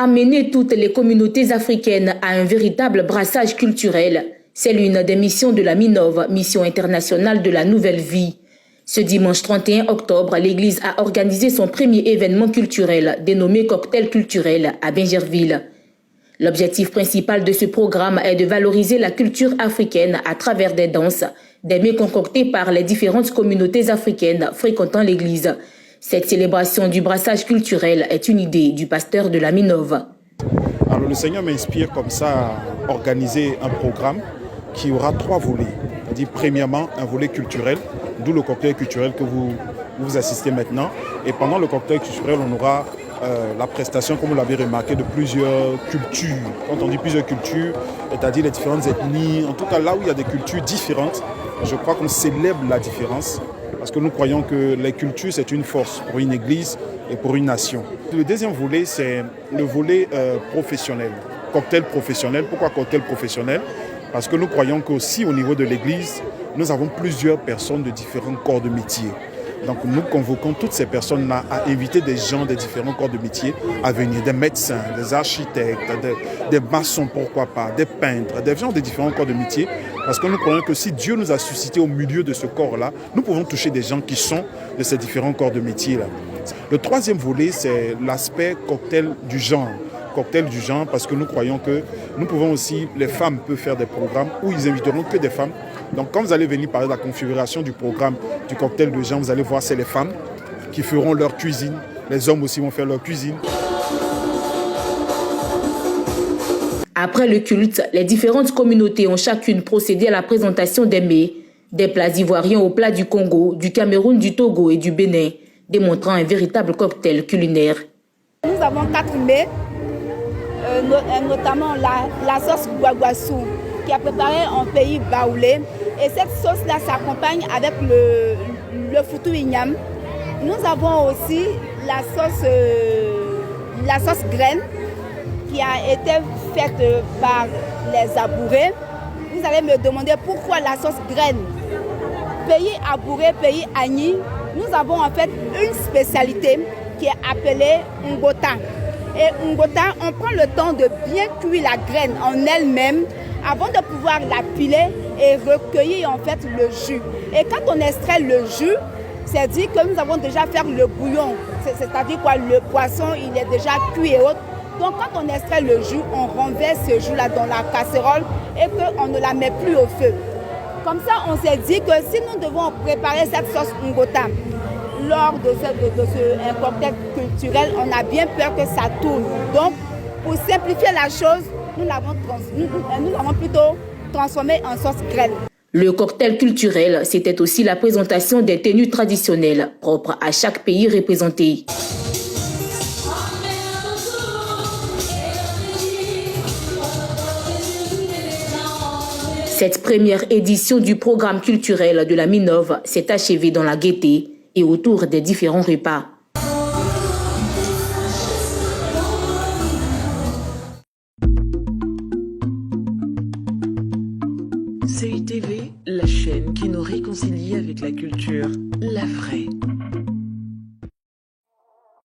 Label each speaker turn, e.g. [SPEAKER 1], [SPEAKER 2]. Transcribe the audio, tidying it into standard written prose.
[SPEAKER 1] Amener toutes les communautés africaines à un véritable brassage culturel, c'est l'une des missions de la MINOV, Mission internationale de la nouvelle vie. Ce dimanche 31 octobre, l'Église a organisé son premier événement culturel dénommé Cocktail culturel à Bingerville. L'objectif principal de ce programme est de valoriser la culture africaine à travers des danses, des mets concoctés par les différentes communautés africaines fréquentant l'Église. Cette célébration du brassage culturel est une idée du pasteur de la MINOV.
[SPEAKER 2] Alors le Seigneur m'inspire comme ça à organiser un programme qui aura 3 volets. C'est-à-dire premièrement un volet culturel, d'où le cocktail culturel que vous assistez maintenant. Et pendant le cocktail culturel, on aura la prestation, comme vous l'avez remarqué, de plusieurs cultures. Quand on dit plusieurs cultures, c'est-à-dire les différentes ethnies, en tout cas là où il y a des cultures différentes, je crois qu'on célèbre la différence. Parce que nous croyons que les cultures, c'est une force pour une église et pour une nation. Le deuxième volet, c'est le volet professionnel, cocktail professionnel. Pourquoi cocktail professionnel? Parce que nous croyons qu'aussi au niveau de l'église, nous avons plusieurs personnes de différents corps de métier. Donc nous convoquons toutes ces personnes-là à inviter des gens des différents corps de métier à venir, des médecins, des architectes, des maçons, pourquoi pas, des peintres, des gens des différents corps de métier. Parce que nous croyons que si Dieu nous a suscité au milieu de ce corps-là, nous pouvons toucher des gens qui sont de ces différents corps de métier-là. Le troisième volet, c'est l'aspect cocktail du genre. Cocktail du genre, parce que nous croyons que nous pouvons aussi, les femmes peuvent faire des programmes où ils inviteront que des femmes. Donc quand vous allez venir parler de la configuration du programme du cocktail de genre, vous allez voir, c'est les femmes qui feront leur cuisine. Les hommes aussi vont faire leur cuisine.
[SPEAKER 1] Après le culte, les différentes communautés ont chacune procédé à la présentation des mets, des plats ivoiriens aux plats du Congo, du Cameroun, du Togo et du Bénin, démontrant un véritable cocktail culinaire.
[SPEAKER 3] Nous avons 4 mets, notamment la sauce guaguassou, qui est préparée en pays baoulé. Et cette sauce-là s'accompagne avec le foutou igname. Nous avons aussi la sauce graine, qui a été faite par les Abourés. Vous allez me demander pourquoi la sauce graine. Pays Abouré, pays Agni, nous avons en fait une spécialité qui est appelée Ngota. Et Ngota, on prend le temps de bien cuire la graine en elle-même avant de pouvoir la piler et recueillir en fait le jus. Et quand on extrait le jus, c'est dit que nous avons déjà fait le bouillon. C'est-à-dire quoi, le poisson, il est déjà cuit et autres. Donc quand on extrait le jus, on renverse ce jus-là dans la casserole et qu'on ne la met plus au feu. Comme ça, on s'est dit que si nous devons préparer cette sauce Ngota lors de ce cocktail culturel, on a bien peur que ça tourne. Donc, pour simplifier la chose, nous l'avons plutôt transformé en sauce graine.
[SPEAKER 1] Le cocktail culturel, c'était aussi la présentation des tenues traditionnelles propres à chaque pays représenté. Cette première édition du programme culturel de la MINOV s'est achevée dans la gaieté et autour des différents repas.
[SPEAKER 4] CITV, la chaîne qui nous réconcilie avec la culture.